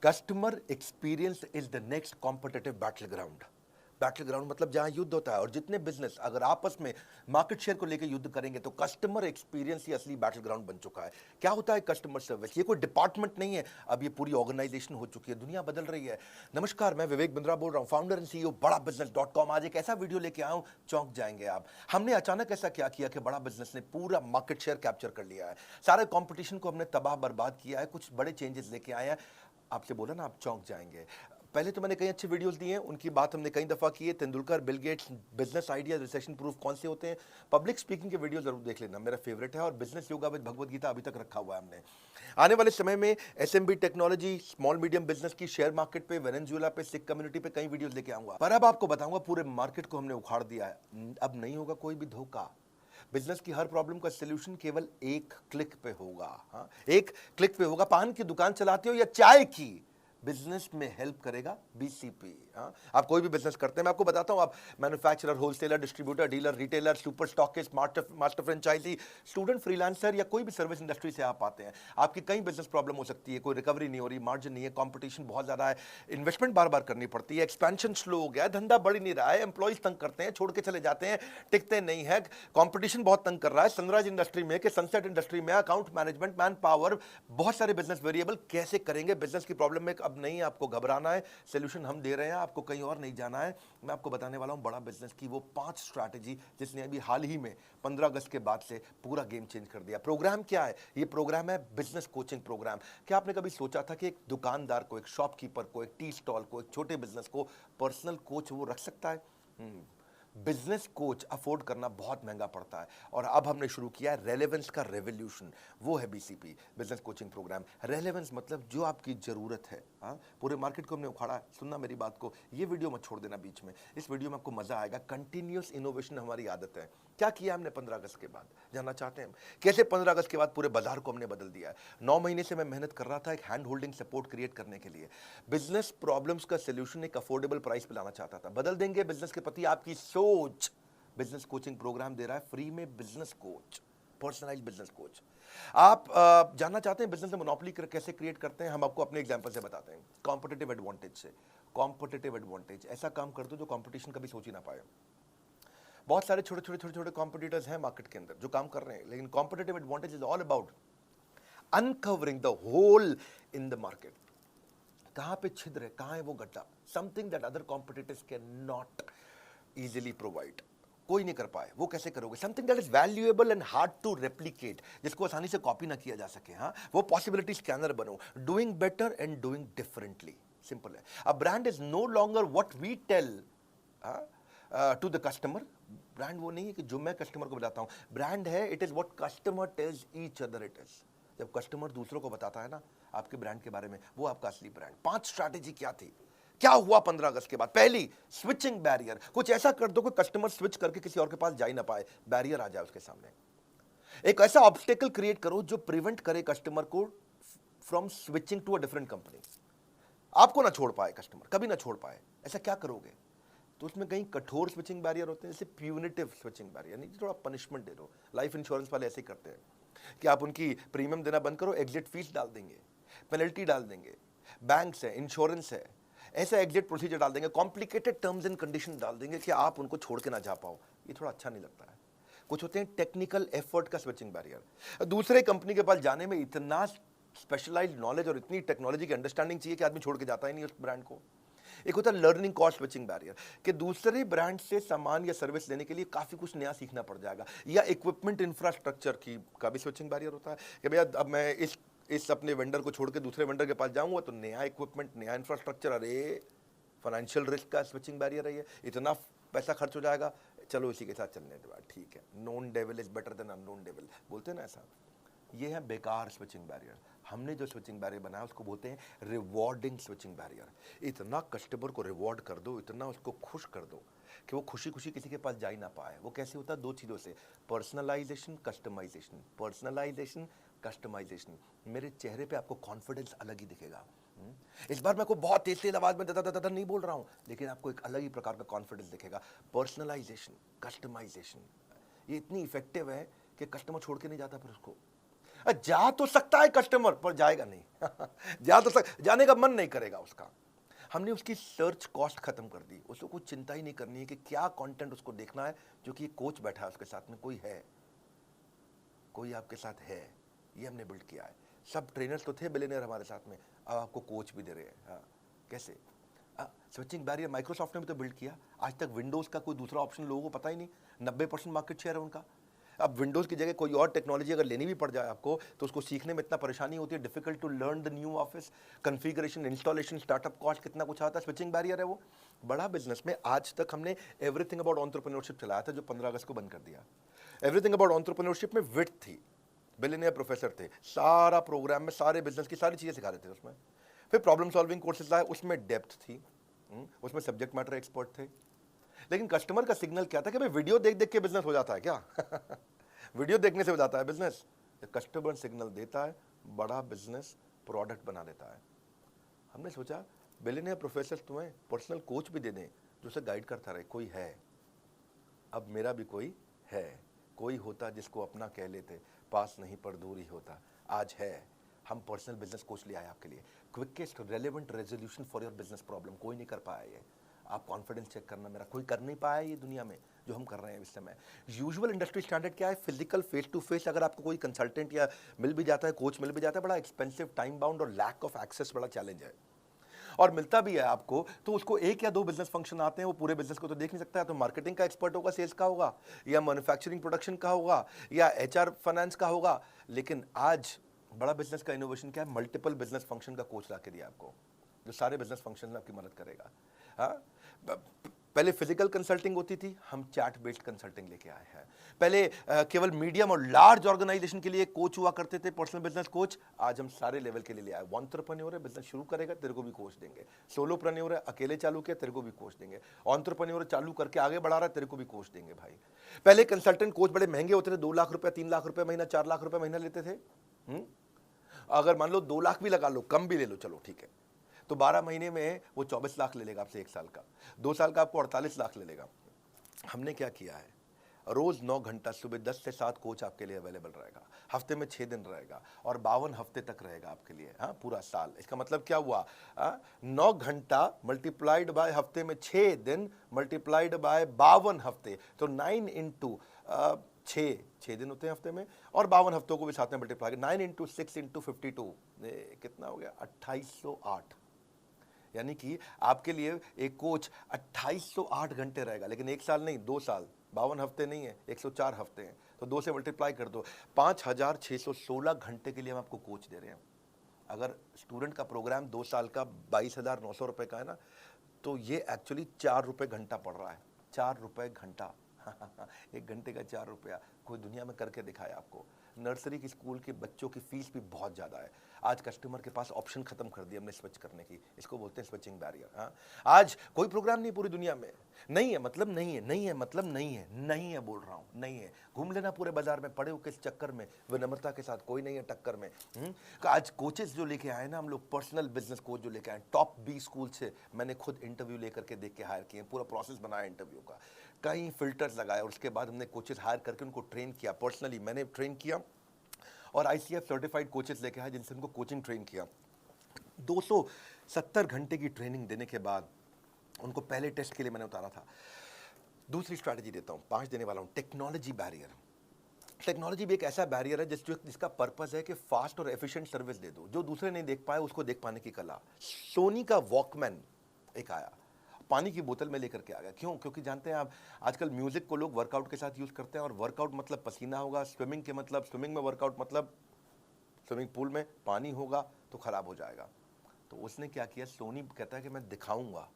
Customer experience is the next competitive battle ground. Battle ground मतलब जहां युद्ध होता है, और जितने बिजनेस अगर आपस में मार्केट शेयर को लेकर युद्ध करेंगे तो कस्टमर एक्सपीरियंस ही असली बैटल ग्राउंड बन चुका है। क्या होता है कस्टमर सर्विस? ये कोई डिपार्टमेंट नहीं है, अब ये पूरी ऑर्गेनाइजेशन हो चुकी है, दुनिया बदल रही है। नमस्कार, मैं विवेक बिंद्रा बोल रहा हूं, फाउंडर एंड सीईओ बड़ा बिजनेस.com। आज एक ऐसा वीडियो लेके आया हूं, चौंक जाएंगे आप। हमने अचानक ऐसा क्या किया कि बड़ा बिजनेस ने पूरा मार्केट शेयर कैप्चर कर लिया है, सारे कंपटीशन को हमने तबाह बर्बाद किया है, कुछ बड़े चेंजेस लेके आए हैं। आपसे बोला ना, आप चौंक जाएंगे। पहले तो मैंने कई अच्छे वीडियोस दिए हैं, उनकी बात हमने कई दफ़ा की है। Tendulkar, Bill Gates, business idea, recession proof कौन से होते हैं। पब्लिक स्पीकिंग के वीडियो जरूर देख लेना, मेरा फेवरेट है। और business yoga with Bhagavad Gita अभी तक रखा हुआ है हमने। आने वाले समय में SMB technology, small medium business की, शेयर मार्केट पे, वेनेजुएला पे, सिख कम्युनिटी पे कई वीडियोस लेके आऊंगा। पर अब आपको बताऊंगा, पूरे मार्केट को हमने उखाड़ दिया है, अब नहीं होगा कोई भी धोखा। बिजनेस की हर प्रॉब्लम का सोल्यूशन केवल एक क्लिक पे होगा। हाँ, एक क्लिक पे होगा। पान की दुकान चलाते हो या चाय की, बिजनेस में हेल्प करेगा बीसीपी। हाँ, आप कोई भी बिजनेस करते हैं, मैं आपको बताता हूं, आप manufacturer, wholesaler, distributor, dealer, retailer, super stockist, master franchisee, student, freelancer या कोई भी सर्विस इंडस्ट्री से आप आते हैं, आपकी कई बिजनेस प्रॉब्लम हो सकती है। कोई रिकवरी नहीं हो रही, मार्जिन नहीं है, कंपटीशन बहुत ज्यादा है, इन्वेस्टमेंट बार बार करनी पड़ती है, एक्सपेंशन स्लो हो गया है, धंधा बढ़ नहीं रहा है, एम्प्लॉइज तंग करते हैं, छोड़ के चले जाते हैं, टिकते नहीं है, कंपटीशन बहुत तंग कर रहा है। सनराइज इंडस्ट्री में कि सनसेट इंडस्ट्री में, अकाउंट मैनेजमेंट, मैन पावर, बहुत सारे बिजनेस वेरिएबल, कैसे करेंगे? बिजनेस की प्रॉब्लम में अब नहीं आपको घबराना है, सोल्यूशन हम दे रहे हैं, आपको कहीं और नहीं जाना है। मैं आपको बताने वाला हूं बड़ा बिजनेस की वो 5 स्ट्रैटेजी जिसने अभी हाल ही में 15 अगस्त के बाद से पूरा गेम चेंज कर दिया। प्रोग्राम क्या है? ये प्रोग्राम है बिजनेस कोचिंग प्रोग्राम। क्या आपने कभी सोचा था कि एक दुकानदार को, एक शॉपकीपर को, एक टी स्टॉल को, एक छोटे बिजनेस को पर्सनल कोच वो रख सकता है? बिजनेस कोच अफोर्ड करना बहुत महंगा पड़ता है, और अब हमने शुरू किया है रेलेवेंस का रेवोल्यूशन। वो है BCP, business coaching programme. Relevance मतलब जो आपकी जरूरत है। हाँ, पूरे मार्केट को हमने उखाड़ा है। सुनना मेरी बात को, ये वीडियो मत छोड़ देना बीच में, इस वीडियो में आपको मजा आएगा। कंटिन्यूअस इनोवेशन हमारी आदत है। क्या किया हमने 15 अगस्त के बाद, जानना चाहते हैं कैसे 15 अगस्त के बाद पूरे बाजार को हमने बदल दिया है? 9 महीने से मैं मेहनत कर रहा था एक हैंड होल्डिंग सपोर्ट क्रिएट करने के लिए। बिजनेस प्रॉब्लम्स का सोल्यूशन एक अफोर्डेबल प्राइस पे लाना चाहता था। बदल देंगे बिजनेस के प्रति आपकी सोच। बिजनेस कोचिंग प्रोग्राम दे रहा है फ्री में, business coach, personalised business coach. आप जानना चाहते हैं बिजनेस में मोनोपोली कैसे क्रिएट करते हैं? हम आपको अपने एग्जांपल से बताते हैं, कॉम्पिटिटिव एडवांटेज से। कॉम्पिटिटिव एडवांटेज, ऐसा काम कर दो जो कंपटीशन कभी सोच ही ना पाए। बहुत सारे छोटे कॉम्पिटिटर्स हैं मार्केट के अंदर जो काम कर रहे हैं, लेकिन competitive advantage is all about uncovering the hole in the market. कहां पे छिद्र है, कहां है वो गड्ढा, something that other competitors can not easily provide. कोई नहीं कर पाए, वो कैसे करोगे? Something that is valuable and hard to replicate, जिसको आसानी से कॉपी ना किया जा सके। हाँ, वो पॉसिबिलिटी स्कैनर बनो। Doing better and doing differently, simple है। A brand is no longer what we tell to the customer. Brand वो नहीं है कि जो मैं कस्टमर को बताता हूं, ब्रांड है it is what customer tells each other it is. जब कस्टमर दूसरों को बताता है ना आपके ब्रांड के बारे में, वो आपका असली ब्रांड। 5 स्ट्रैटेजी क्या थी, क्या हुआ 15 अगस्त के बाद? पहली, स्विचिंग बैरियर। कुछ ऐसा कर दो कि कस्टमर स्विच करके किसी और के पास जा ही ना पाए, बैरियर आ जाए उसके सामने। एक ऐसा ऑब्स्टेकल क्रिएट करो जो प्रिवेंट करे कस्टमर को from switching to a different company. आपको ना छोड़ पाए कस्टमर, कभी ना छोड़ पाए। ऐसा क्या करोगे? तो उसमें कहीं कठोर स्विचिंग बैरियर होते हैं, जैसे प्यूनिटिव स्विचिंग बैरियर, नहीं थोड़ा पनिशमेंट दे दो। लाइफ इंश्योरेंस वाले ऐसे ही करते हैं कि आप उनकी प्रीमियम देना बंद करो, एग्जिट फीस डाल देंगे, पेनल्टी डाल देंगे। बैंक्स है, इंश्योरेंस है, ऐसा एग्जिट प्रोसीजर डाल देंगे, कॉम्प्लिकेटेड टर्म्स एंड कंडीशन डाल देंगे कि आप उनको छोड़ के ना जा पाओ। ये थोड़ा अच्छा नहीं लगता है। कुछ होते हैं टेक्निकल एफर्ट का स्विचिंग बैरियर। दूसरे कंपनी के पास जाने में इतना स्पेशलाइज्ड नॉलेज और इतनी टेक्नोलॉजी की अंडरस्टैंडिंग चाहिए कि आदमी छोड़ के जाता ही नहीं उस ब्रांड को। एक होता है लर्निंग कॉस्ट स्विचिंग बैरियर, कि दूसरे ब्रांड से सामान या सर्विस लेने के लिए काफी कुछ नया सीखना पड़ जाएगा। या इक्विपमेंट इंफ्रास्ट्रक्चर की का भी स्विचिंग बैरियर होता है कि भैया अब मैं इस अपने वेंडर को छोड़ के दूसरे वेंडर के पास जाऊंगा तो नया इक्विपमेंट, नया इंफ्रास्ट्रक्चर, अरे फाइनेंशियल रिस्क का स्विचिंग बैरियर है ये, इतना पैसा खर्च हो जाएगा, चलो इसी के साथ चलने दो, ठीक है। Known devil is better than unknown devil, बोलते हैं ना ऐसा। ये है बेकार स्विचिंग बैरियर। हमने जो स्विचिंग बैरियर बनाया उसको बोलते हैं रिवॉर्डिंग स्विचिंग बैरियर। इतना कस्टमर को रिवॉर्ड कर दो, इतना उसको खुश कर दो कि वो खुशी खुशी किसी के पास जा ही ना पाए। वो कैसे होता है? 2 चीज़ों से, पर्सनलाइजेशन, कस्टमाइजेशन। Personalisation, customization. मेरे चेहरे पे आपको कॉन्फिडेंस अलग ही दिखेगा। इस बार मैं को बहुत तेज तेज आवाज में दादा नहीं बोल रहा हूं, लेकिन आपको एक अलग ही प्रकार का कॉन्फिडेंस दिखेगा। पर्सनलाइजेशन, कस्टमाइजेशन, ये इतनी इफेक्टिव है कि कस्टमर छोड़ के नहीं जाता फिर उसको। जा तो सकता है कस्टमर, पर जाएगा नहीं। जाने का मन नहीं करेगा उसका। हमने उसकी सर्च कॉस्ट खत्म कर दी, उसको कुछ चिंता ही नहीं करनी है कि क्या कंटेंट उसको देखना है, जो कि कोच बैठा है उसके साथ में, कोई आपके साथ है, ये हमने बिल्ड किया है। सब ट्रेनर्स तो थे बिलियनियर हमारे साथ में, अब आपको कोच भी दे रहे हैं। हाँ, कैसे? स्विचिंग बैरियर माइक्रोसॉफ्ट ने भी तो बिल्ड किया। आज तक विंडोज का कोई दूसरा ऑप्शन लोगों को पता ही नहीं, 90% मार्केट शेयर है उनका। अब विंडोज की जगह कोई और टेक्नोलॉजी अगर लेनी भी पड़ जाए आपको, तो उसको सीखने में इतना परेशानी होती है, difficult to learn the new office, configuration, installation, startup cost कितना कुछ आता है। स्विचिंग बैरियर है वो। बड़ा बिजनेस में आज तक हमने एवरीथिंग अबाउट एंटरप्रेन्योरशिप चलाया था, जो 15 अगस्त को बंद कर दिया। एवरीथिंग अबाउट एंटरप्रेन्योरशिप में विड्थ थी, बिलियनियर प्रोफेसर थे, सारा प्रोग्राम में सारे बिजनेस की सारी चीजें सिखा रहे थे उसमें। फिर प्रॉब्लम सॉल्विंग कोर्सेज आए, उसमें डेप्थ थी, उसमें सब्जेक्ट मैटर एक्सपर्ट थे। लेकिन कस्टमर का सिग्नल क्या था कि भाई वीडियो देख देख के बिजनेस हो जाता है क्या? वीडियो देखने से हो जाता है बिजनेस? कस्टमर सिग्नल देता है, बड़ा बिजनेस प्रोडक्ट बना लेता है। हमने सोचा बिलियनियर प्रोफेसर तुम्हें पर्सनल कोच भी दे दें, जो उसे गाइड करता रहे। कोई है, अब मेरा भी कोई है, कोई होता जिसको अपना कह लेते, पास नहीं पर दूर ही होता। आज है, हम पर्सनल बिजनेस कोच ले आए आपके लिए, quickest relevant resolution for your business problem. कोई नहीं कर पाया ये, आप कॉन्फिडेंस चेक करना, मेरा कोई कर नहीं पाया ये दुनिया में जो हम कर रहे हैं इस समय। यूजुअल इंडस्ट्री स्टैंडर्ड क्या है? फिजिकल फेस टू फेस अगर आपको कोई कंसल्टेंट या मिल भी जाता है, कोच मिल भी जाता है, बड़ा एक्सपेंसिव, टाइम बाउंड और लैक ऑफ एक्सेस बड़ा चैलेंज है। और मिलता भी है आपको तो उसको 1 या 2 बिजनेस फंक्शन आते हैं, वो पूरे बिजनेस को तो देख नहीं सकता है। तो मार्केटिंग का एक्सपर्ट होगा, सेल्स का होगा, या मैन्युफैक्चरिंग प्रोडक्शन का होगा, या एचआर फाइनेंस का होगा। लेकिन आज बड़ा बिजनेस का इनोवेशन क्या है? मल्टीपल बिजनेस फंक्शन का कोच ला के दिया आपको, जो सारे बिजनेस फंक्शन में आपकी मदद करेगा। हाँ, पहले फिजिकल कंसल्टिंग होती थी, हम चैट बेस्ड कंसल्टिंग लेके आए हैं। पहले केवल मीडियम और लार्ज ऑर्गेनाइजेशन के लिए कोच हुआ करते थे, पर्सनल बिजनेस कोच। आज हम सारे लेवल के लिए ले आए। एंटरप्रेन्योर है, बिजनेस शुरू करेगा, तेरे को भी कोच देंगे। सोलोप्रेन्योर है, अकेले चालू किया, तेरे को भी कोच देंगे। एंटरप्रेन्योर चालू करके आगे बढ़ा रहा है, तेरे को भी कोच देंगे भाई। पहले कंसल्टेंट कोच बड़े महंगे होते थे, 2 लाख रुपए, 3 लाख रुपए महीना, 4 लाख रुपए महीना लेते थे। अगर मान लो 2 लाख भी लगा लो, कम भी ले लो, चलो ठीक है, तो 12 महीने में वो 24 लाख ले लेगा आपसे 1 साल का। 2 साल का आपको 48 लाख ले लेगा। हमने क्या किया है? रोज 9 घंटा सुबह 10 से 7 कोच आपके लिए अवेलेबल रहेगा, हफ्ते में 6 दिन रहेगा, और 52 हफ्ते तक रहेगा आपके लिए। हाँ, पूरा साल। इसका मतलब क्या हुआ? 9 घंटा मल्टीप्लाइड बाय हफ्ते में 6 दिन मल्टीप्लाइड बाय 52 हफ्ते, तो 9 इंटू 6 दिन होते हैं हफ्ते में, और 52 हफ्तों को भी साथ में मल्टीप्लाई, 9 इंटू 6 इंटू 52, कितना हो गया? 2808। यानी कि आपके लिए एक कोच 2808 घंटे रहेगा, लेकिन 1 साल नहीं, 2 साल, 52 हफ्ते नहीं है, 104 हफ्ते हैं, तो 2 से मल्टीप्लाई कर दो, 5616 घंटे के लिए हम आपको कोच दे रहे हैं। अगर स्टूडेंट का प्रोग्राम 2 साल का 22,900 रुपए का है ना, तो ये एक्चुअली 4 रुपए घंटा पड़ रहा है। 4 रुपए घंटा। 1 घंटे का 4 रुपया, कोई दुनिया में करके दिखाया आपको। नर्सरी की स्कूल के बच्चों की फीस भी बहुत ज़्यादा है। आज कस्टमर के पास ऑप्शन खत्म कर दिया हमने स्विच करने की, इसको बोलते हैं स्विचिंग बैरियर। हाँ, आज कोई प्रोग्राम नहीं पूरी दुनिया में, नहीं है मतलब नहीं है, नहीं है मतलब नहीं है, नहीं है बोल रहा हूँ, नहीं है। घूम लेना पूरे बाजार में, पड़े हो किस चक्कर में, विनम्रता के साथ, कोई नहीं है टक्कर में। आज कोचेस जो लेके आए ना हम लोग, पर्सनल बिजनेस कोच जो लेके आए, टॉप 20 स्कूल से मैंने खुद इंटरव्यू लेकर के देख के हायर किए, पूरा प्रोसेस बनाया इंटरव्यू का, कई फिल्टर्स लगाए, और उसके बाद हमने कोचेस हायर करके उनको ट्रेन किया। पर्सनली मैंने ट्रेन किया, और ICF सर्टिफाइड कोचेस लेके आए जिनसे उनको कोचिंग ट्रेन किया। 270 घंटे की ट्रेनिंग देने के बाद उनको पहले टेस्ट के लिए मैंने उतारा था। दूसरी स्ट्रैटेजी देता हूँ, 5 देने वाला हूँ, टेक्नोलॉजी बैरियर। टेक्नोलॉजी भी एक ऐसा बैरियर है जिसका पर्पस है कि फास्ट और एफिशिएंट सर्विस दे दो, जो दूसरे नहीं देख पाए उसको देख पाने की कला। सोनी का वॉकमैन एक आया, पानी की बोतल में लेकर के आ गया। क्यों? क्योंकि जानते हैं आप, आजकल म्यूजिक को लोग वर्कआउट के साथ यूज करते हैं, और वर्कआउट मतलब पसीना होगा, स्विमिंग के मतलब स्विमिंग में वर्कआउट मतलब स्विमिंग पूल में पानी होगा तो खराब हो जाएगा। तो उसने क्या किया, सोनी कहता है कि मैं दिखाऊंगा,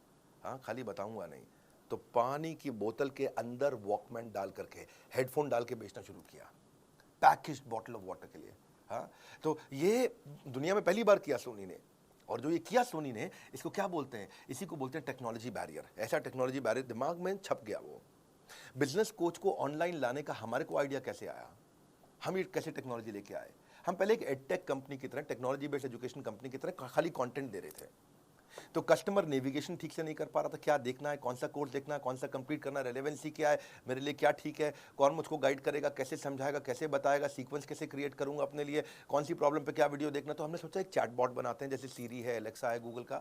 हाँ, खाली बताऊंगा नहीं। तो पानी की बोतल के अंदर वॉकमैन डाल करके, हेडफोन डाल के बेचना शुरू किया, पैकेज्ड बॉटल ऑफ वाटर के लिए। हाँ, तो ये दुनिया में पहली बार किया सोनी ने। और जो ये किया सोनी ने, इसको क्या बोलते हैं? इसी को बोलते हैं टेक्नोलॉजी बैरियर। ऐसा टेक्नोलॉजी बैरियर दिमाग में छप गया। वो बिजनेस कोच को ऑनलाइन लाने का हमारे को आइडिया कैसे आया? हम ये कैसे टेक्नोलॉजी लेके आए? हम पहले एक एडटेक कंपनी की तरह, टेक्नोलॉजी बेस्ड एजुकेशन कंपनी की तरह खाली कंटेंट दे रहे थे। तो कस्टमर नेविगेशन ठीक से नहीं कर पा रहा था, क्या देखना है, कौन सा कोर्स देखना है, कौन सा कंप्लीट करना है, रेलेवेंसी क्या है, मेरे लिए क्या ठीक है, कौन मुझको गाइड करेगा, कैसे समझाएगा, कैसे बताएगा, सीक्वेंस कैसे क्रिएट करूंगा अपने लिए, कौन सी प्रॉब्लम पे क्या वीडियो देखना। तो हमने सोचा एक चैटबॉट बनाते हैं, जैसे सीरी है, एलेक्सा है गूगल का।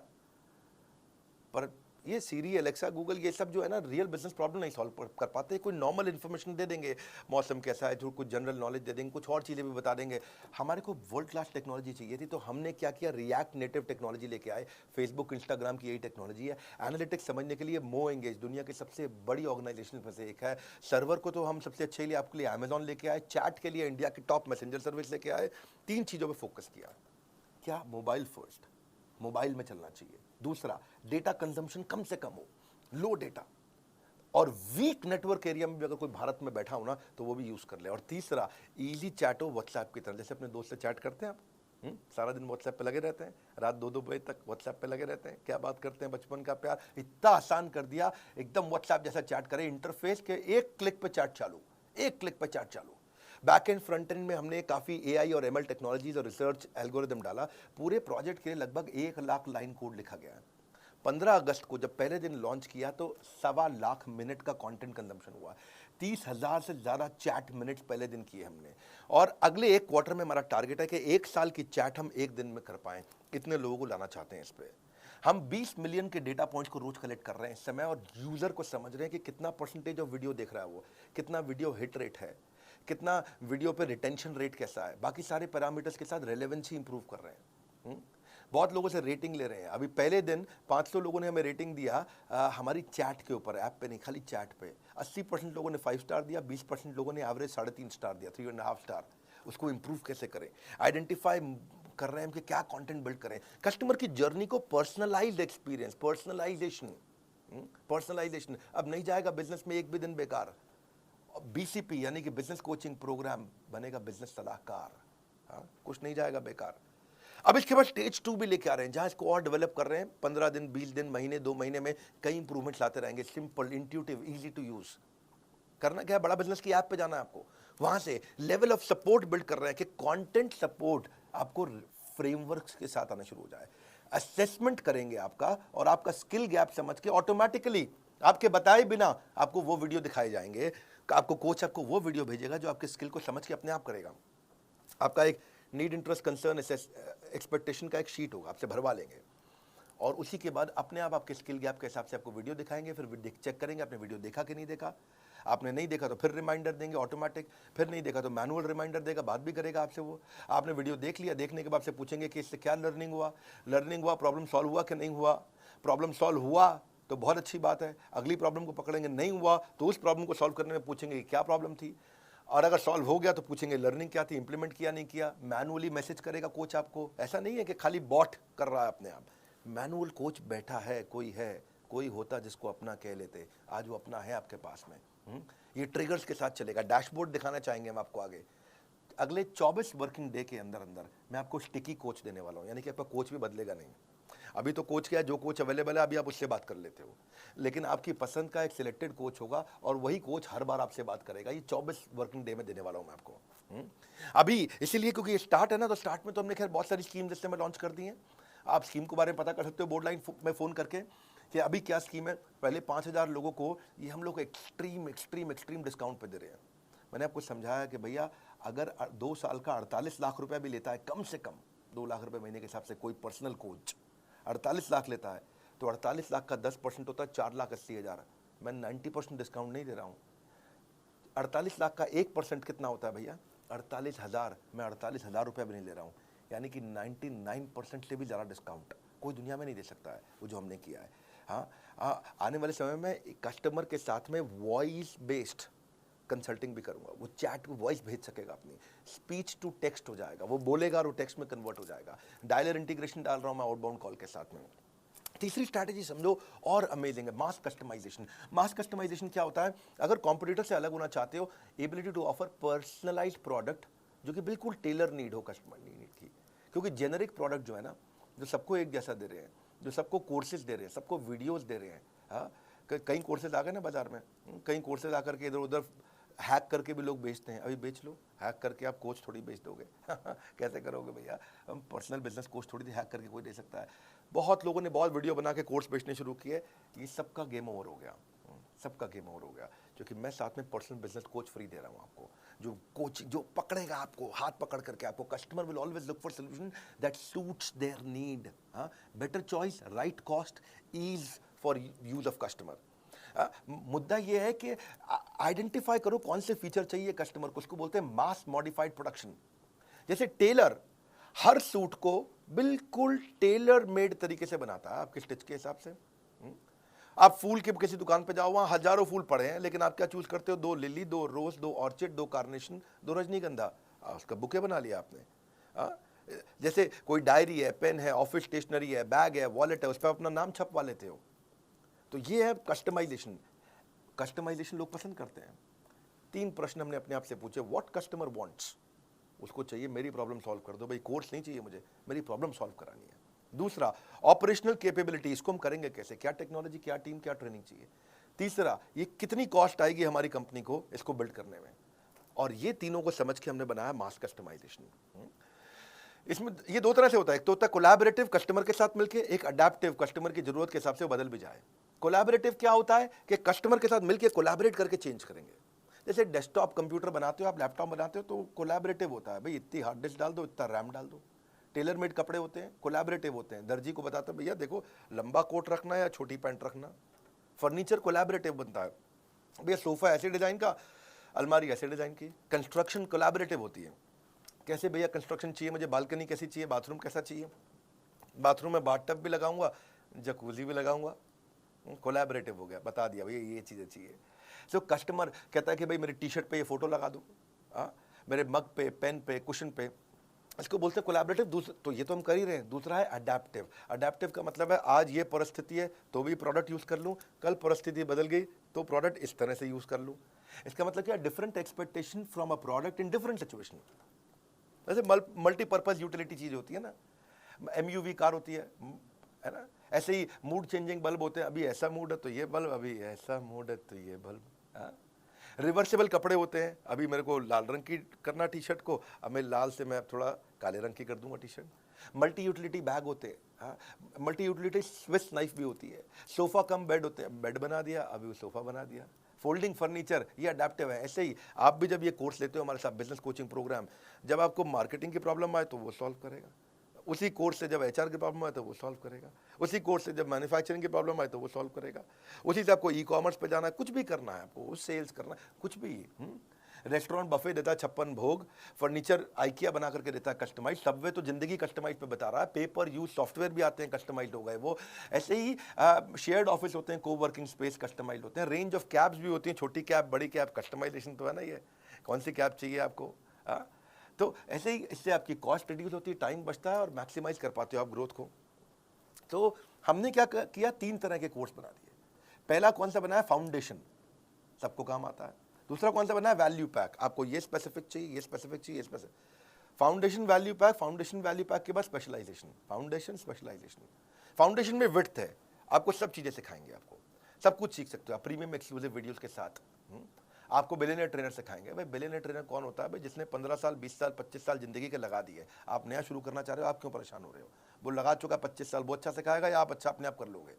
पर ये सीरी, एलेक्सा, गूगल, ये सब जो है ना, रियल बिजनेस प्रॉब्लम नहीं सॉल्व कर पाते। कोई नॉर्मल इन्फॉर्मेशन दे देंगे, मौसम कैसा है, जो कुछ जनरल नॉलेज दे देंगे, कुछ और चीज़ें भी बता देंगे। हमारे को वर्ल्ड क्लास टेक्नोलॉजी चाहिए थी, तो हमने क्या किया, रिएक्ट नेटिव टेक्नोलॉजी लेके आए। फेसबुक, इंस्टाग्राम की यही टेक्नोलॉजी है। एनालिटिक्स समझने के लिए मो एंगेज दुनिया की सबसे बड़ी ऑर्गेनाइजेशन में से एक है। सर्वर को तो हम सबसे अच्छे लिए आपके लिए अमेजॉन लेके आए, चैट के लिए इंडिया की टॉप मैसेंजर सर्विस लेके आए। 3 चीज़ों पर फोकस किया। क्या? मोबाइल फर्स्ट, मोबाइल में चलना चाहिए। दूसरा, डेटा कंजम्पशन कम से कम हो, लो डेटा, और वीक नेटवर्क एरिया में भी अगर कोई भारत में बैठा हो ना तो वो भी यूज कर ले। और तीसरा, इजी चैट हो व्हाट्सएप की तरह, जैसे अपने दोस्त से चैट करते हैं आप। सारा दिन व्हाट्सएप पे लगे रहते हैं, रात 2-2 बजे तक व्हाट्सएप पे लगे रहते हैं, क्या बात करते हैं, बचपन का प्यार। इतना आसान कर दिया, एकदम व्हाट्सएप जैसा चैट करें, इंटरफेस के एक क्लिक पे चैट चालू, एक क्लिक पे चैट चालू। बैक एंड फ्रंट एंड में हमने काफ़ी एआई और एमएल टेक्नोलॉजीज और रिसर्च एल्गोरिदम डाला। पूरे प्रोजेक्ट के लिए लगभग 1 लाख लाइन कोड लिखा गया है। 15 अगस्त को जब पहले दिन लॉन्च किया तो 1.25 लाख मिनट का कंटेंट कंजम्पशन हुआ। 30,000 से ज़्यादा चैट मिनट्स पहले दिन किए हमने। और अगले 1 क्वार्टर में हमारा टारगेट है कि 1 साल की चैट हम 1 दिन में कर पाएं। कितने लोगों को लाना चाहते हैं इस पे? हम 20 मिलियन के डेटा पॉइंट्स को रोज कलेक्ट कर रहे हैं इस समय, और यूजर को समझ रहे हैं कि कितना परसेंटेज ऑफ वीडियो देख रहा है वो, कितना वीडियो हिट रेट है, कितना वीडियो पे रिटेंशन रेट कैसा है, बाकी सारे पैरामीटर्स के साथ रेलेवेंसी इंप्रूव कर रहे हैं। बहुत लोगों से रेटिंग ले रहे हैं। अभी पहले दिन 500 लोगों ने हमें रेटिंग दिया हमारी चैट के ऊपर, ऐप पे नहीं, खाली चैट पे। 80% लोगों ने 5 स्टार दिया, 20% लोगों ने एवरेज 3.5 स्टार दिया, 3.5 स्टार। उसको इंप्रूव कैसे करें, आइडेंटिफाई कर रहे हैं हम कि क्या कंटेंट बिल्ड करें, कस्टमर की जर्नी को पर्सनलाइज्ड एक्सपीरियंस, पर्सनलाइजेशन। अब नहीं जाएगा बिजनेस में एक भी दिन बेकार। बीसीपी यानी कि बिजनेस कोचिंग प्रोग्राम बनेगा बिजनेस सलाहकार। हाँ, कुछ नहीं जाएगा बेकार। अब इसके बाद स्टेज 2 भी लेके आ रहे हैं, जहां इसको और डेवलप कर रहे हैं। 15 दिन, 20 दिन, महीने, 2 महीने में कई इंप्रूवमेंट्स लाते रहेंगे। Simple, intuitive, easy to use. करना क्या है, बड़ा बिजनेस की ऐप पे जाना है आपको। वहां से लेवल ऑफ सपोर्ट बिल्ड कर रहे हैं कि कंटेंट सपोर्ट आपको फ्रेमवर्क्स के साथ आना शुरू हो जाए। असेसमेंट करेंगे आपका, और आपका स्किल गैप समझ के ऑटोमेटिकली आपके बताए बिना आपको वो वीडियो दिखाए जाएंगे। आपको कोच आपको वो वीडियो भेजेगा जो आपके स्किल को समझ के अपने आप करेगा। आपका एक नीड, इंटरेस्ट, कंसर्न, एक्सपेक्टेशन का एक शीट होगा, आपसे भरवा लेंगे, और उसी के बाद अपने आप आपके स्किल गैप के हिसाब से आपको वीडियो दिखाएंगे। फिर चेक करेंगे आपने वीडियो देखा कि नहीं देखा। आपने नहीं देखा तो फिर रिमाइंडर देंगे ऑटोमेटिक, फिर नहीं देखा तो मैनुअल रिमाइंडर देगा, बात भी करेगा आपसे वो। आपने वीडियो देख लिया, देखने के बाद से पूछेंगे कि इससे क्या लर्निंग हुआ, प्रॉब्लम सॉल्व हुआ कि नहीं हुआ। प्रॉब्लम सॉल्व हुआ तो बहुत अच्छी बात है, अगली प्रॉब्लम को पकड़ेंगे। नहीं हुआ तो उस प्रॉब्लम को सॉल्व करने में पूछेंगे कि क्या प्रॉब्लम थी, और अगर सॉल्व हो गया तो पूछेंगे लर्निंग क्या थी, इंप्लीमेंट किया नहीं किया। मैनुअली मैसेज करेगा कोच आपको, ऐसा नहीं है कि खाली बॉट कर रहा है अपने आप। मैनुअल कोच बैठा है, कोई होता जिसको अपना कह लेते। आज वो अपना है आपके पास में। ये ट्रिगर्स के साथ चलेगा। डैशबोर्ड दिखाना चाहेंगे हम आपको आगे। अगले 24 वर्किंग डे के अंदर अंदर मैं आपको स्टिकी कोच देने वाला हूँ, यानी कि आपका कोच भी बदलेगा नहीं। अभी तो कोच क्या है, जो कोच अवेलेबल है अभी आप उससे बात कर लेते हो, लेकिन आपकी पसंद का एक सिलेक्टेड कोच होगा, और वही कोच हर बार आपसे बात करेगा। ये 24 वर्किंग डे में देने वाला हूं मैं आपको। अभी इसीलिए क्योंकि ये स्टार्ट है ना, तो स्टार्ट में तो हमने खैर बहुत सारी स्कीम जिससे मैं लॉन्च कर दी है। आप स्कीम के बारे में पता कर सकते हो बोर्ड लाइन में फ़ोन करके कि अभी क्या स्कीम है। पहले 5,000 लोगों को ये हम लोग एक्सट्रीम डिस्काउंट पे दे रहे हैं। मैंने आपको समझाया कि भैया अगर 2 साल का 48 लाख रुपया भी लेता है, कम से कम 2 लाख रुपए महीने के हिसाब से कोई पर्सनल कोच 48 लाख लेता है, तो 48 लाख का 10% होता है 4,80,000। मैं 90% डिस्काउंट नहीं दे रहा हूँ। 48 लाख का 1% कितना होता है भैया? 48,000। मैं 48,000 रुपया भी नहीं ले रहा हूँ, यानी कि 99% से भी ज़्यादा डिस्काउंट कोई दुनिया में नहीं दे सकता है वो जो हमने किया है। हाँ, आने वाले समय में कस्टमर के साथ में वॉइस बेस्ड कंसल्टिंग भी करूंगा। वो चैट को वॉइस भेज सकेगा, अपनी स्पीच टू टेक्स्ट हो जाएगा, वो बोलेगा और वो टेक्स्ट में कन्वर्ट हो जाएगा। डायलर इंटीग्रेशन डाल रहा हूं मैं आउटबाउंड कॉल के साथ में। तीसरी स्ट्रैटेजी समझो और अमेजिंग है, मास कस्टमाइजेशन। मास कस्टमाइजेशन क्या होता है? अगर कॉम्पिटिटर से अलग होना चाहते हो, ability to offer personalised product जो कि बिल्कुल टेलर नीड हो कस्टमर नीड की। क्योंकि जेनरिक प्रोडक्ट जो है ना, जो सबको एक जैसा दे रहे हैं, जो सबको कोर्सेज दे रहे हैं, सबको वीडियोस दे रहे हैं। हाँ, कई कोर्सेज आ गए ना बाजार में, कई कोर्सेज आकर के इधर उधर हैक करके भी लोग बेचते हैं, अभी बेच लो, हैक करके आप कोच थोड़ी बेच दोगे कैसे करोगे भैया, हम पर्सनल बिजनेस कोच थोड़ी हैक करके कोई दे सकता है। बहुत लोगों ने बहुत वीडियो बना के कोर्स बेचने शुरू किए, ये सबका गेम ओवर हो गया, सबका गेम ओवर हो गया, क्योंकि मैं साथ में पर्सनल बिजनेस कोच फ्री दे रहा हूँ आपको, जो कोच जो पकड़ेगा आपको, हाथ पकड़ करके आपको, customer will always look for solution that suits their need, better choice, right cost, ease for use of customer. मुद्दा ये है कि आइडेंटिफाई करो कौन से फीचर चाहिए कस्टमर को, उसको बोलते हैं मास मॉडिफाइड प्रोडक्शन। जैसे टेलर हर सूट को बिल्कुल टेलर मेड तरीके से बनाता है आपके स्टिच के हिसाब से। आप फूल के किसी दुकान पे जाओ, वहां हजारों फूल पड़े हैं, लेकिन आप क्या चूज करते हो, 2 लिली, 2 रोज, 2 ऑर्चिड, 2 कार्नेशन, 2 रजनीगंधा, उसका बुके बना लिया आपने। जैसे कोई डायरी है, पेन है, ऑफिस स्टेशनरी है, बैग है, वॉलेट है, उस पर अपना नाम छपवा लेते हो। तो ये है कस्टमाइजेशन। कस्टमाइजेशन लोग पसंद करते हैं। 3 प्रश्न हमने अपने आप से पूछे, व्हाट कस्टमर वांट्स, उसको चाहिए मेरी प्रॉब्लम सॉल्व कर दो भाई, कोर्स नहीं चाहिए मुझे, मेरी प्रॉब्लम सॉल्व करानी है। दूसरा, ऑपरेशनल कैपेबिलिटी, इसको हम करेंगे कैसे, क्या टेक्नोलॉजी, क्या टीम, क्या ट्रेनिंग चाहिए। तीसरा, ये कितनी कॉस्ट आएगी हमारी कंपनी को इसको बिल्ड करने में। और ये तीनों को समझ के हमने बनाया मास कस्टमाइजेशन। इसमें ये 2 तरह से होता है, एक तो होता है कोलैबोरेटिव, कस्टमर के साथ मिलकर, एक अडैप्टिव, कस्टमर की जरूरत के हिसाब से बदल भी जाए। कोलैबोरेटिव क्या होता है कि कस्टमर के साथ मिलकर कोलैबोरेट करके चेंज करेंगे। जैसे डेस्कटॉप कंप्यूटर बनाते हो आप, लैपटॉप बनाते हो, तो कोलैबोरेटिव होता है, भाई इतनी हार्ड डिस्क डाल दो, इतना रैम डाल दो। टेलर मेड कपड़े होते हैं, कोलैबोरेटिव होते हैं, दर्जी को बताते हैं भैया देखो लंबा कोट रखना है या छोटी पैंट रखना। फर्नीचर कोलैबोरेटिव बनता है, भैया सोफा ऐसे डिजाइन का, अलमारी ऐसे डिजाइन की। कंस्ट्रक्शन कोलैबोरेटिव होती है, कैसे भैया कंस्ट्रक्शन चाहिए मुझे, बालकनी कैसी चाहिए, बाथरूम कैसा चाहिए, बाथरूम में बाथटब भी लगाऊंगा, जकूजी भी लगाऊंगा, कोलैबोरेटिव हो गया, बता दिया भैया ये चीज़ें चाहिए। सो कस्टमर कहता है कि भाई मेरी टी शर्ट पे ये फोटो लगा दो, मेरे मग पे, पेन पे, कुशन पे, इसको बोलते हैं कोलैबोरेटिव। तो ये तो हम कर ही रहे हैं। दूसरा है अडैप्टिव। अडैप्टिव का मतलब है आज ये परिस्थिति है तो भी प्रोडक्ट यूज़ कर लूँ, कल परिस्थिति बदल गई तो प्रोडक्ट इस तरह से यूज़ कर लूँ। इसका मतलब क्या, different expectation from a product in different situation. जैसे मल्टीपर्पज यूटिलिटी चीज़ होती है ना, MUV कार होती है ना, ऐसे ही मूड चेंजिंग बल्ब होते हैं, अभी ऐसा मूड है तो ये बल्ब, अभी ऐसा मूड है तो ये बल्ब। रिवर्सेबल कपड़े होते हैं, अभी मेरे को लाल रंग की करना टी शर्ट को, अब मैं लाल से मैं थोड़ा काले रंग की कर दूंगा T shirt. Multi utility bag होते हैं, मल्टी यूटिलिटी स्विस नाइफ भी होती है। सोफा कम बेड होते हैं, बेड बना दिया, अभी वो सोफा बना दिया। फोल्डिंग फर्नीचर, ये अडेप्टिव है। ऐसे ही आप भी जब ये कोर्स लेते हो हमारे साथ, बिजनेस कोचिंग प्रोग्राम, जब आपको मार्केटिंग की प्रॉब्लम आए तो वो सॉल्व करेगा, उसी कोर्स से जब HR की प्रॉब्लम आए तो वो सॉल्व करेगा, उसी कोर्स से जब मैन्युफैक्चरिंग की प्रॉब्लम आए तो वो सॉल्व करेगा, उसी से आपको ई-कॉमर्स पे जाना है, कुछ भी करना है आपको, सेल्स करना है, कुछ भी। रेस्टोरेंट बफे देता है 56 भोग, फर्नीचर आइकिया बना करके देता है कस्टमाइज, सबवे तो जिंदगी कस्टमाइज पे बता रहा है, पेपर यूज सॉफ्टवेयर भी आते हैं कस्टमाइज हो गए वो। ऐसे ही शेयर्ड ऑफिस होते हैं, को वर्किंग स्पेस कस्टमाइज होते हैं, रेंज ऑफ कैब्स भी होती हैं, छोटी कैब, बड़ी कैब, कस्टमाइजेशन तो है ना, ये कौन सी कैब चाहिए आपको। तो ऐसे ही इससे आपकी कॉस्ट रिड्यूस होती है, टाइम बचता है और मैक्सिमाइज कर पाते हो आप ग्रोथ को। तो हमने क्या किया, 3 तरह के कोर्स बना दिए। पहला कौन सा बनाया, फाउंडेशन, सबको काम आता है। दूसरा कौन सा बनाया, वैल्यू पैक, आपको ये स्पेसिफिक चाहिए, ये स्पेसिफिक चाहिए, ये specific. Foundation, value pack, foundation value pack के बाद स्पेशलाइजेशन, फाउंडेशन स्पेशलाइजेशन। फाउंडेशन में विड्थ है, आपको सब चीजें सिखाएंगे, आपको सब कुछ सीख सकते हो आप प्रीमियम एक्सक्लूसिव वीडियोस के साथ। आपको बिलियनियर ट्रेनर सिखाएंगे। भाई बिलियनियर ट्रेनर कौन होता है, भाई जिसने 15 साल, 20 साल, 25 साल जिंदगी के लगा दिए। आप नया शुरू करना चाह रहे हो, आप क्यों परेशान हो रहे हो, वो लगा चुका 25 साल, वो अच्छा सिखाएगा या आप अच्छा अपने आप कर लोगे।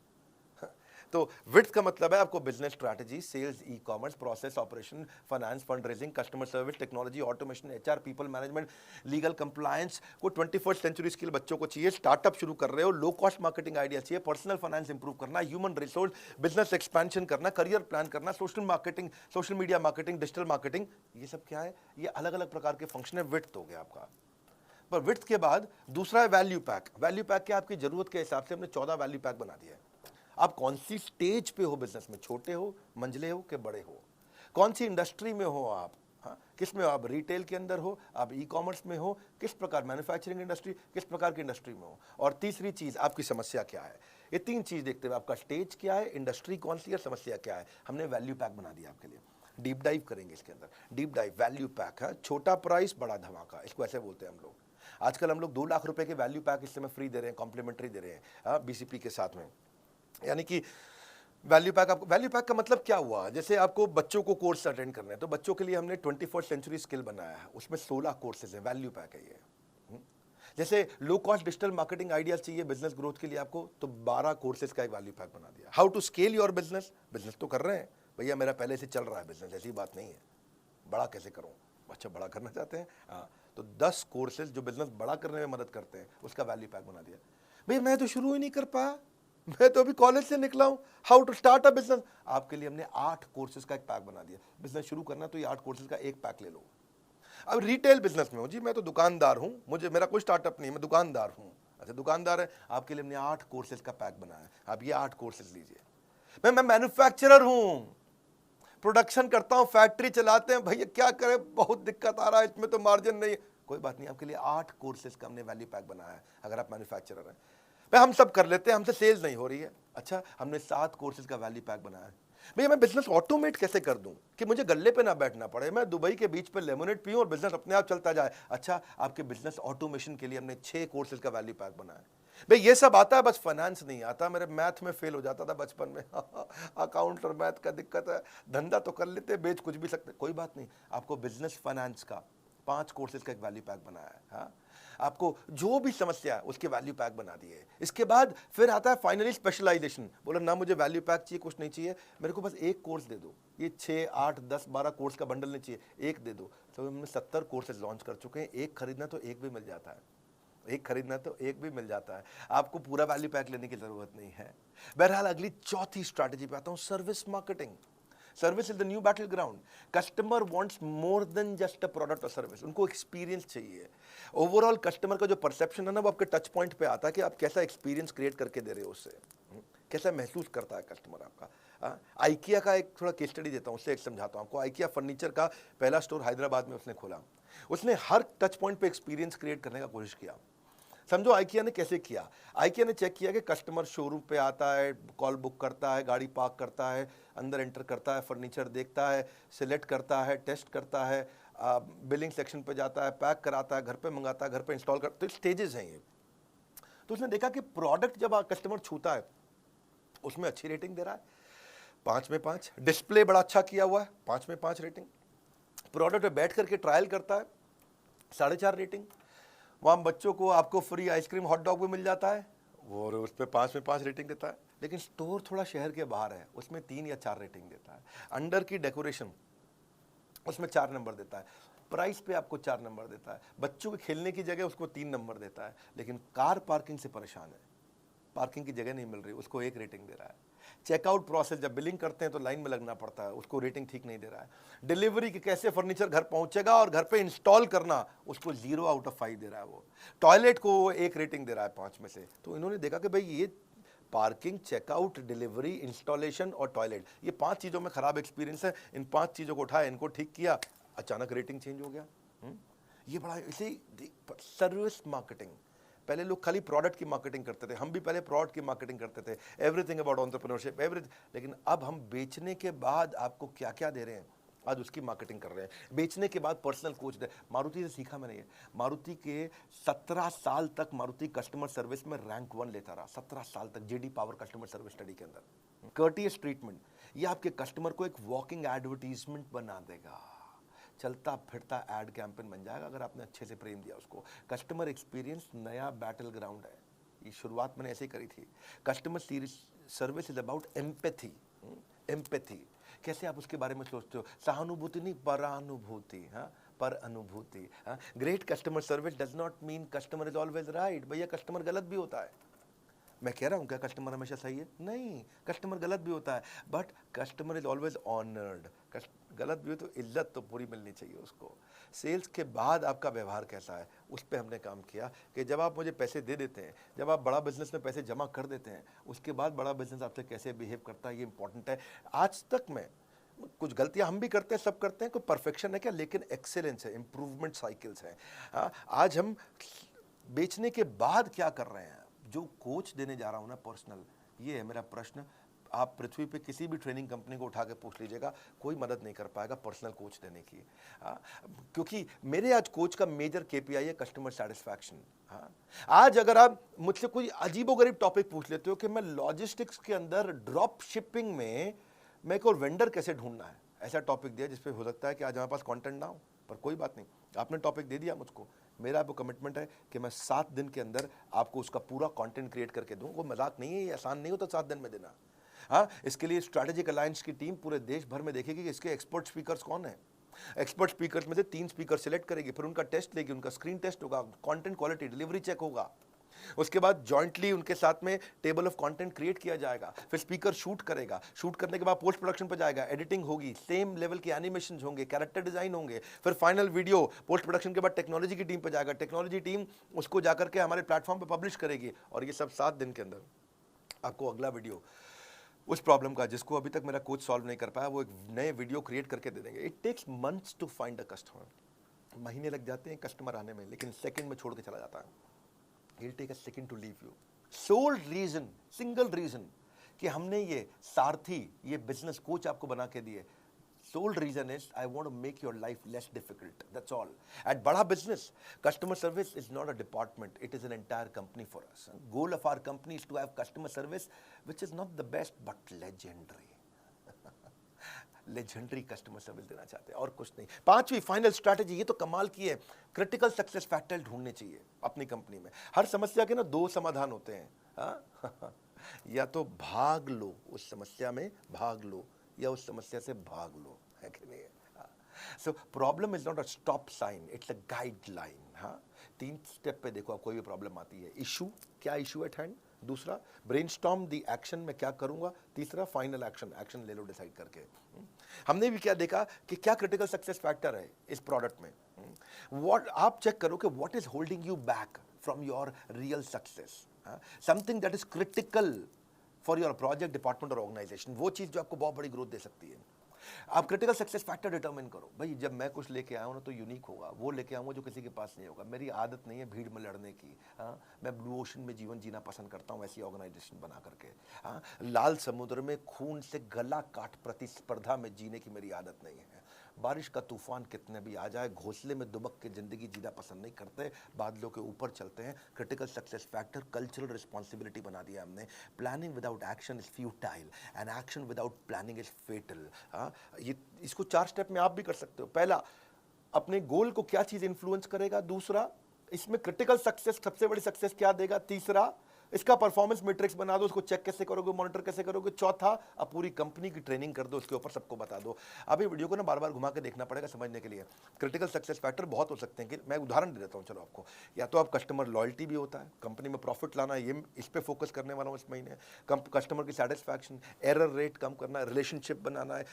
तो विड्थ का मतलब है आपको business strategy, sales, e-commerce, process, operation, finance, fund raising, customer service, technology, automation, HR, people management, legal compliance को 21st सेंचुरी स्किल बच्चों को चाहिए। स्टार्टअप शुरू कर रहे हो, लो कॉस्ट मार्केटिंग आइडिया चाहिए, पर्सनल फाइनेंस इंप्रूव करना, ह्यूमन रिसोर्स, बिजनेस एक्सपेंशन करना, करियर प्लान करना, social marketing, social media marketing, digital marketing, ये सब क्या है, ये अलग अलग प्रकार के फंक्शन है। विड्थ हो गया आपका। पर विड्थ के बाद दूसरा है वैल्यू पैक। वैल्यू पैक क्या, आपकी जरूरत के हिसाब से हमने 14 वैल्यू पैक बना दिया है। आप कौन सी स्टेज पे हो बिजनेस में, छोटे हो, मंझले हो कि बड़े हो, कौन सी इंडस्ट्री में हो आप, किस में हो आप, रिटेल के अंदर हो, आप ई-कॉमर्स में हो, किस प्रकार, मैन्युफैक्चरिंग इंडस्ट्री, किस प्रकार की इंडस्ट्री में हो, और तीसरी चीज आपकी समस्या क्या है। ये 3 चीज देखते हुए आपका स्टेज क्या है, इंडस्ट्री कौन सी है, समस्या क्या है, हमने वैल्यू पैक बना दिया आपके लिए। डीप डाइव करेंगे इसके अंदर, डीप डाइव वैल्यू पैक है, छोटा प्राइस बड़ा धमाका, इसको ऐसे बोलते हैं हम लोग। आजकल हम लोग 2 लाख रुपए के वैल्यू पैक इस समय फ्री दे रहे हैं, कॉम्प्लीमेंट्री दे रहे हैं BCP के साथ में। यानी कि वैल्यू पैक, आपको वैल्यू पैक का मतलब क्या हुआ? जैसे आपको बच्चों को कोर्स अटेंड करने हैं, तो बच्चों के लिए हमने 21st सेंचुरी स्किल बनाया है, उसमें 16 कोर्सेज है, वैल्यू पैक है ये। जैसे low cost digital marketing ideas चाहिए बिजनेस ग्रोथ के लिए आपको, तो 12 कोर्सेज का एक वैल्यू पैक बना दिया। How to scale your business, business तो कर रहे हैं भैया, मेरा पहले से चल रहा है बिजनेस, ऐसी बात नहीं है, बड़ा कैसे करूं? अच्छा, बड़ा करना चाहते हैं, हाँ, तो 10 कोर्सेज जो बिजनेस बड़ा करने में मदद करते हैं, उसका वैल्यू पैक बना दिया। भैया मैं तो शुरू ही नहीं कर पाया, मैं तो अभी कॉलेज से निकला हूं, how to start a business, आपके लिए हमने 8 कोर्सेज का एक पैक बना दिया। बिजनेस शुरू करना तो ये 8 कोर्सेज का एक पैक ले लो। अब रिटेल बिजनेस में हूं जी, मैं तो दुकानदार हूं, मुझे मेरा कोई स्टार्टअप नहीं है, मैं दुकानदार हूं। अच्छा, दुकानदार है, आपके लिए हमने 8 कोर्सेज का पैक बनाया है, आप ये 8 कोर्सेज लीजिए। मैं मैन्युफैक्चरर हूं, प्रोडक्शन करता हूं, फैक्ट्री चलाते हैं, भैया क्या करें, बहुत दिक्कत आ रहा है, इसमें तो मार्जिन नहीं है, कोई बात नहीं, आपके लिए 8 कोर्सेज का हमने वैल्यू पैक बनाया है। अगर आप मैन्युफैक्चरर हैं, भाई हम सब कर लेते हैं, हमसे सेल्स नहीं हो रही है, अच्छा हमने 7 कोर्सेज का वैल्यू पैक बनाया है। भैया मैं बिजनेस ऑटोमेट कैसे कर दूं कि मुझे गल्ले पे ना बैठना पड़े, मैं दुबई के बीच पे लेमोनेड पीऊं और बिजनेस अपने आप चलता जाए। अच्छा, आपके बिजनेस ऑटोमेशन के लिए हमने 6 कोर्सेज का वैल्यू पैक बनाया है। भाई ये सब आता है, बस फाइनेंस नहीं आता, मेरे मैथ में फेल हो जाता था बचपन में अकाउंट और मैथ का दिक्कत है, धंधा तो कर लेते, बेच कुछ भी सकते, कोई बात नहीं, आपको बिजनेस फाइनेंस का 5 कोर्सेज का एक वैल्यू पैक बनाया है। हाँ, आपको जो भी समस्या है उसके वैल्यू पैक बना दिए। इसके बाद फिर आता है फाइनली स्पेशलाइजेशन, बोला ना मुझे वैल्यू पैक चाहिए, कुछ नहीं चाहिए, मेरे को बस एक कोर्स दे दो, ये 6, 8, 10, 12 कोर्स का बंडल नहीं चाहिए, एक दे दो। तो हमने 70 कोर्सेज लॉन्च कर चुके हैं, एक खरीदना तो एक भी मिल जाता है, एक खरीदना तो एक भी मिल जाता है, आपको पूरा वैल्यू पैक लेने की जरूरत नहीं है। बहरहाल अगली चौथी स्ट्रैटेजी पे आता हूं, service marketing. Service is the new battle ground. Customer wants more than just a product और सर्विस, उनको एक्सपीरियंस चाहिए। ओवरऑल कस्टमर का जो परसेप्शन है ना, वो आपके टच पॉइंट पे आता है कि आप कैसा एक्सपीरियंस क्रिएट करके दे रहे हो उससे, कैसा महसूस करता है कस्टमर आपका। आइकिया का एक थोड़ा केस स्टडी देता हूँ, उससे एक समझाता हूँ आपको। आइकिया फर्नीचर का पहला स्टोर हैदराबाद में उसने खोला, उसने हर टच पॉइंट पे एक्सपीरियंस क्रिएट करने का कोशिश किया। समझो आइकिया ने कैसे किया, आइकिया ने चेक किया कि कस्टमर शोरूम पे आता है, कॉल बुक करता है, गाड़ी पार्क करता है, अंदर एंटर करता है, फर्नीचर देखता है, सिलेक्ट करता है, टेस्ट करता है, बिलिंग सेक्शन पे जाता है, पैक कराता है, घर पे मंगाता है, घर पे इंस्टॉल करता है, तो स्टेजेस हैं ये। तो उसने देखा कि प्रोडक्ट जब कस्टमर छूता है उसमें अच्छी रेटिंग दे रहा है, 5 में 5, डिस्प्ले बड़ा अच्छा किया हुआ है, 5 में 5 रेटिंग, प्रोडक्ट पे बैठ करके ट्रायल करता है, 4.5 रेटिंग, वहाँ बच्चों को आपको फ्री आइसक्रीम हॉट डॉग भी मिल जाता है, वो उस पर 5 में 5 रेटिंग देता है। लेकिन स्टोर थोड़ा शहर के बाहर है, उसमें 3 या 4 रेटिंग देता है। अंडर की डेकोरेशन उसमें 4 नंबर देता है, प्राइस पे आपको 4 नंबर देता है, बच्चों के खेलने की जगह उसको 3 नंबर देता है। लेकिन कार पार्किंग से परेशान है, पार्किंग की जगह नहीं मिल रही, उसको 1 रेटिंग दे रहा है। चेकआउट प्रोसेस, जब बिलिंग करते हैं तो लाइन में लगना पड़ता है, उसको रेटिंग ठीक नहीं दे रहा है। डिलीवरी की कैसे फर्नीचर घर पहुंचेगा और घर पे इंस्टॉल करना, उसको 0 आउट ऑफ 5 दे रहा है वो। टॉयलेट को 1 रेटिंग दे रहा है 5 में से। तो इन्होंने देखा कि भाई ये पार्किंग, चेकआउट, डिलीवरी, इंस्टॉलेशन और टॉयलेट, ये 5 चीज़ों में खराब एक्सपीरियंस है, इन 5 चीज़ों को उठाया, इनको ठीक किया, अचानक रेटिंग चेंज हो गया। ये बड़ा इसे सर्विस मार्केटिंग। पहले लोग खाली प्रोडक्ट की मार्केटिंग करते थे, हम भी पहले प्रोडक्ट की मार्केटिंग करते थे, एवरीथिंग अबाउट एंटरप्रेन्योरशिप एवरीथिंग। लेकिन अब हम बेचने के बाद आपको क्या क्या दे रहे हैं, आज उसकी मार्केटिंग कर रहे हैं। बेचने के बाद पर्सनल कोच दे, मारुति से सीखा मैंने ये। मारुति के 17 साल तक मारुति कस्टमर सर्विस में रैंक 1 लेता रहा, 17 साल तक, JD power customer service study के अंदर। कर्टियस ट्रीटमेंट, ये आपके कस्टमर को एक वॉकिंग एडवर्टीजमेंट बना देगा, चलता फिरता एड कैंपेन बन जाएगा अगर आपने अच्छे से प्रेम दिया उसको। कस्टमर एक्सपीरियंस नया बैटल ग्राउंड है, ये शुरुआत मैंने ऐसे ही करी थी। Customer service is about empathy. Empathy कैसे आप उसके बारे में सोचते हो, सहानुभूति नहीं, परानुभूति। हाँ, पर अनुभूति। हाँ, great customer service does not mean customer is always right. भैया कस्टमर गलत भी होता है, मैं कह रहा हूँ क्या कस्टमर हमेशा सही है? नहीं, कस्टमर गलत भी होता है, but customer is always honoured. गलत भी हो तो इज्जत तो पूरी मिलनी चाहिए उसको। सेल्स के बाद आपका व्यवहार कैसा है, उस पर हमने काम किया कि जब आप मुझे पैसे दे देते हैं, जब आप बड़ा बिजनेस में पैसे जमा कर देते हैं, उसके बाद बड़ा बिजनेस आपसे कैसे बिहेव करता है, ये इंपॉर्टेंट है। आज तक में कुछ गलतियां हम भी करते हैं, सब करते हैं, कोई परफेक्शन है क्या, लेकिन एक्सेलेंस है, इंप्रूवमेंट साइकिल्स हैं। हाँ, आज हम बेचने के बाद क्या कर रहे हैं, जो कोच देने जा रहा हूँ ना पर्सनल, ये है मेरा प्रश्न। आप पृथ्वी पे किसी भी ट्रेनिंग कंपनी को उठा के पूछ लीजिएगा, कोई मदद नहीं कर पाएगा पर्सनल कोच देने की। क्योंकि मेरे आज कोच का मेजर केपीआई है कस्टमर सेटिस्फैक्शन। आज अगर आप मुझसे कोई अजीबोगरीब टॉपिक पूछ लेते हो कि मैं लॉजिस्टिक्स के अंदर ड्रॉप शिपिंग में मेरे को वेंडर कैसे ढूंढना है, ऐसा टॉपिक दिया जिसपे हो सकता है कि आज हमारे पास कंटेंट ना हो, पर कोई बात नहीं, आपने टॉपिक दे दिया मुझको, मेरा आपको कमिटमेंट है कि मैं 7 दिन के अंदर आपको उसका पूरा कंटेंट क्रिएट करके दूं। वो मजाक नहीं है, ये आसान नहीं होता 7 दिन में देना। हाँ, इसके लिए स्ट्रैटेजिक अलायंस की टीम पूरे देश भर में देखेगी कि इसके एक्सपर्ट स्पीकर्स कौन है। एक्सपर्ट स्पीकर्स में से 3 स्पीकर सिलेक्ट करेगी, फिर उनका टेस्ट लेगी, उनका स्क्रीन टेस्ट होगा, कंटेंट क्वालिटी डिलीवरी चेक होगा, उसके बाद जॉइंटली उनके साथ में टेबल ऑफ कंटेंट क्रिएट किया जाएगा, फिर स्पीकर शूट करेगा, शूट करने के बाद पोस्ट प्रोडक्शन पर जाएगा, एडिटिंग होगी, सेम लेवल के एनिमेशन होंगे, कैरेक्टर डिजाइन होंगे, फिर फाइनल वीडियो पोस्ट प्रोडक्शन के बाद टेक्नोलॉजी की टीम पर जाएगा, टेक्नोलॉजी टीम उसको जाकर के हमारे प्लेटफॉर्म पर पब्लिश करेगी, और ये सब 7 दिन के अंदर आपको अगला वीडियो उस प्रॉब्लम का जिसको अभी तक मेरा कोच सॉल्व नहीं कर पाया, वो एक नए वीडियो क्रिएट करके दे देंगे। It takes months to find a customer, महीने लग जाते हैं कस्टमर आने में, लेकिन सेकंड में छोड़ के चला जाता है। He'll take a second to leave you. Sole reason, single reason कि हमने ये सारथी, ये बिजनेस कोच आपको बना के दिए, sole reason is I want to make your life less difficult. That's all. At बड़ा business, customer service is not a department. It is an entire company for us. Goal of our company is to have customer service, which is not the best but legendary. Legendary customer service देना चाहते हैं और कुछ नहीं। 5वीं final strategy, ये तो कमाल की है, क्रिटिकल सक्सेस फैक्टर ढूंढने चाहिए अपनी कंपनी में। हर समस्या के ना 2 समाधान होते हैं, या तो भाग लो उस समस्या में, भाग लो, या उस समस्या से भाग लो, है कि नहीं? So problem is not a stop sign, it's a guideline. 3 step पे देखो, आप कोई भी प्रॉब्लम आती है, इशू, क्या इशू एट हैंड, दूसरा ब्रेनस्टॉर्म दी एक्शन, मैं क्या करूंगा, तीसरा फाइनल एक्शन, एक्शन ले लो डिसाइड करके। हमने भी क्या देखा कि क्या क्रिटिकल सक्सेस फैक्टर है इस प्रोडक्ट में। व्हाट आप चेक करो कि what is holding you back from your real success, something that is critical for your project, department और ऑर्गेनाइजेशन, वो चीज जो आपको बहुत बड़ी ग्रोथ दे सकती है। आप क्रिटिकल सक्सेस फैक्टर डिटरमिन करो, भाई जब मैं कुछ लेके आया हूँ ना तो यूनिक होगा, वो लेके आऊँगा जो किसी के पास नहीं होगा। मेरी आदत नहीं है भीड़ में लड़ने की, मैं ब्लू ओशन में जीवन जीना पसंद करता हूँ, ऐसी ऑर्गेनाइजेशन बना करके। लाल समुद्र में खून से गला काट प्रतिस्पर्धा में जीने की मेरी आदत नहीं है। बारिश का तूफान कितने भी आ जाए, घोंसले में दुबक के जिंदगी जीना पसंद नहीं करते, बादलों के ऊपर चलते हैं। Critical success factor cultural responsibility बना दिया हमने। Planning without action is futile and action without planning is fatal. ये इसको 4 स्टेप में आप भी कर सकते हो। पहला, अपने गोल को क्या चीज इंफ्लुएंस करेगा, दूसरा इसमें क्रिटिकल सक्सेस सबसे बड़ी सक्सेस क्या देगा, तीसरा इसका परफॉर्मेंस मैट्रिक्स बना दो, उसको चेक कैसे करोगे, मॉनिटर कैसे करोगे, चौथा अब पूरी कंपनी की ट्रेनिंग कर दो, उसके ऊपर सबको बता दो। अब ये वीडियो को ना बार बार घुमा के देखना पड़ेगा समझने के लिए। क्रिटिकल सक्सेस फैक्टर बहुत हो सकते हैं, कि मैं उदाहरण दे देता हूँ चलो आपको। या तो आप कस्टमर लॉयल्टी भी होता है, कंपनी में प्रॉफिट लाना, ये इस पे फोकस करने वाला हूँ इस महीने। कस्टमर की सेटिस्फैक्शन, एरर रेट कम करना है, रिलेशनशिप बनाना है,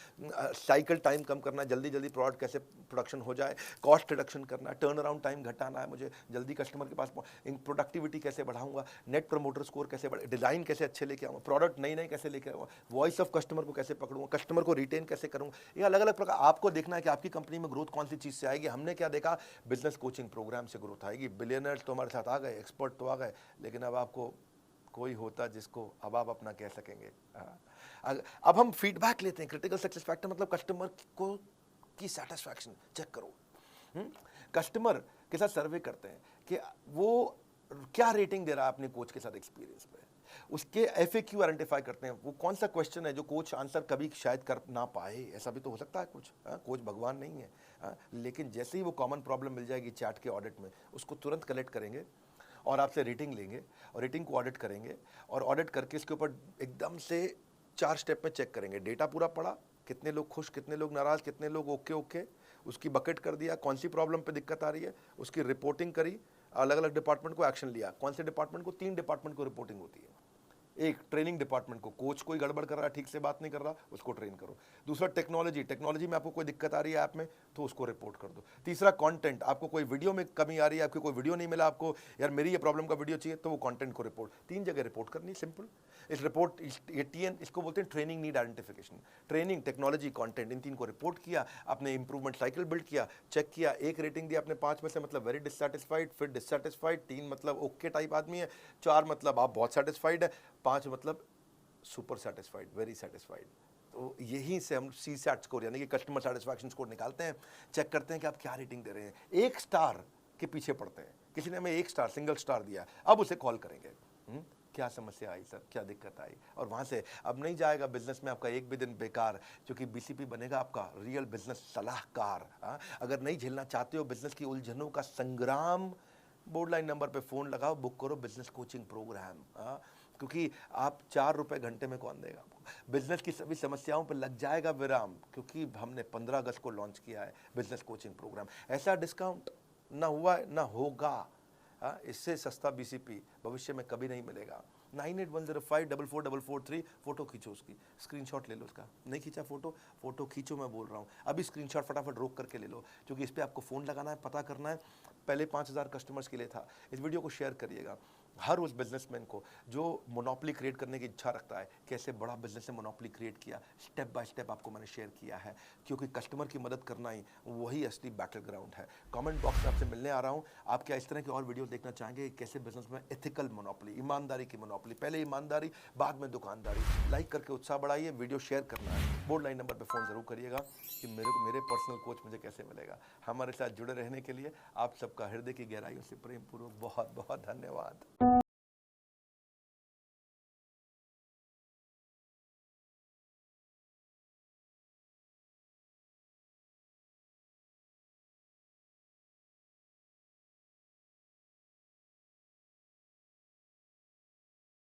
साइकिल टाइम कम करना है, जल्दी जल्दी प्रोडक्ट कैसे प्रोडक्शन हो जाए, कॉस्ट रिडक्शन करना है, टर्न अराउंड टाइम घटाना है, मुझे जल्दी कस्टमर के पास प्रोडक्टिविटी कैसे बढ़ाऊंगा, नेट प्रमोटर स्कोर कैसे बढ़े, डिजाइन कैसे अच्छे लेके आऊँगा, प्रोडक्ट नई नई कैसे लेके आऊँगा, वॉइस ऑफ कस्टमर को कैसे पकड़ूंगा, कस्टमर को रिटेन कैसे करूँगा। ये अलग अलग प्रकार आपको देखना है कि आपकी कंपनी में ग्रोथ कौन सी चीज़ से आएगी। हमने क्या देखा, बिजनेस कोचिंग प्रोग्राम से ग्रोथ आएगी। बिलियनर्स तो हमारे साथ आ गए, एक्सपर्ट तो आ गए, लेकिन अब आपको कोई होता जिसको अब आप अपना कह सकेंगे। अब हम फीडबैक लेते हैं। क्रिटिकल सक्सेस फैक्टर मतलब कस्टमर को की सेटिस्फैक्शन चेक करो। कस्टमर के साथ सर्वे करते हैं कि वो क्या रेटिंग दे रहा है अपने कोच के साथ एक्सपीरियंस पे, उसके FAQ आइडेंटिफाई करते हैं, वो कौन सा क्वेश्चन है जो कोच आंसर कभी शायद कर ना पाए, ऐसा भी तो हो सकता है कुछ। कोच भगवान नहीं है, लेकिन जैसे ही वो कॉमन प्रॉब्लम मिल जाएगी चैट के ऑडिट में, उसको तुरंत कलेक्ट करेंगे और आपसे रेटिंग लेंगे और रेटिंग को ऑडिट करेंगे, और ऑडिट करके इसके ऊपर एकदम से 4 स्टेप में चेक करेंगे। डेटा पूरा पड़ा, कितने लोग खुश, कितने लोग नाराज, कितने लोग ओके, उसकी बकेट कर दिया, कौन सी प्रॉब्लम पे दिक्कत आ रही है, उसकी रिपोर्टिंग करी, अलग अलग डिपार्टमेंट को एक्शन लिया। कौन से डिपार्टमेंट को, 3 डिपार्टमेंट को रिपोर्टिंग होती है। एक ट्रेनिंग डिपार्टमेंट को, कोच कोई गड़बड़ कर रहा है, ठीक से बात नहीं कर रहा, उसको ट्रेन करो। दूसरा टेक्नोलॉजी में आपको कोई दिक्कत आ रही है ऐप में तो उसको रिपोर्ट कर दो। तीसरा कंटेंट, आपको कोई वीडियो में कमी आ रही है, आपको कोई वीडियो नहीं मिला, आपको यार मेरी ये प्रॉब्लम का वीडियो चाहिए, तो वो कंटेंट को रिपोर्ट, 3 जगह रिपोर्ट करनी, सिंपल। इस रिपोर्ट ये TN इसको बोलते हैं training need identification. Training, technology, content, इन 3 को रिपोर्ट किया, आपने इंप्रूवमेंट साइकिल बिल्ड किया, चेक किया, 1 रेटिंग दिया आपने 5 में से, मतलब वेरी डिससैटिस्फाइड, फिर डिससैटिस्फाइड, 3 मतलब ओके टाइप आदमी है, 4 मतलब आप बहुत सेटिस्फाइड है, 5 मतलब सुपर सेटिस्फाइड, वेरी सेटिस्फाइड। तो यहीं से हम सी सैट स्कोर यानी कि कस्टमर सेटिस्फैक्शन स्कोर निकालते हैं, चेक करते हैं कि आप क्या रेटिंग दे रहे हैं। 1 स्टार के पीछे पड़ते हैं, किसी ने हमें 1 स्टार सिंगल स्टार दिया, अब उसे कॉल करेंगे, क्या समस्या आई सर, क्या दिक्कत आई, और वहाँ से अब नहीं जाएगा बिजनेस में आपका एक भी दिन बेकार, क्योंकि बीसीपी बनेगा आपका रियल बिजनेस सलाहकार। अगर नहीं झेलना चाहते हो बिजनेस की उलझनों का संग्राम, बोर्ड लाइन नंबर पे फ़ोन लगाओ, बुक करो बिजनेस कोचिंग प्रोग्राम। क्योंकि आप 4 रुपए घंटे में कौन देगा आपको, बिजनेस की सभी समस्याओं पर लग जाएगा विराम, क्योंकि हमने 15 अगस्त को लॉन्च किया है बिजनेस कोचिंग प्रोग्राम। ऐसा डिस्काउंट ना हुआ है ना होगा, इससे सस्ता बीसीपी भविष्य में कभी नहीं मिलेगा। 9810544443, फोटो खींचो उसकी, स्क्रीनशॉट ले लो उसका, नहीं खींचा फोटो खींचो, मैं बोल रहा हूँ अभी स्क्रीनशॉट फटाफट रोक करके ले लो, क्योंकि इस पर आपको फ़ोन लगाना है, पता करना है। पहले 5000 कस्टमर्स के लिए था। इस वीडियो को शेयर करिएगा हर उस बिजनेसमैन को जो मोनोपोली क्रिएट करने की इच्छा रखता है, कैसे बड़ा बिजनेस से मोनोपोली क्रिएट किया, स्टेप बाय स्टेप आपको मैंने शेयर किया है, क्योंकि कस्टमर की मदद करना ही वही असली बैटल ग्राउंड है। कमेंट बॉक्स में आपसे मिलने आ रहा हूँ। आप क्या इस तरह के और वीडियो देखना चाहेंगे, कैसे बिजनेस में एथिकल मोनोपोली, ईमानदारी की मोनोपोली, पहले ईमानदारी बाद में दुकानदारी। लाइक करके उत्साह बढ़ाइए, वीडियो शेयर करना है, बोर्ड लाइन नंबर पर फ़ोन ज़रूर करिएगा कि मेरे पर्सनल कोच मुझे कैसे मिलेगा। हमारे साथ जुड़े रहने के लिए आप सबका हृदय की गहराइयों से प्रेम पूर्वक बहुत बहुत धन्यवाद।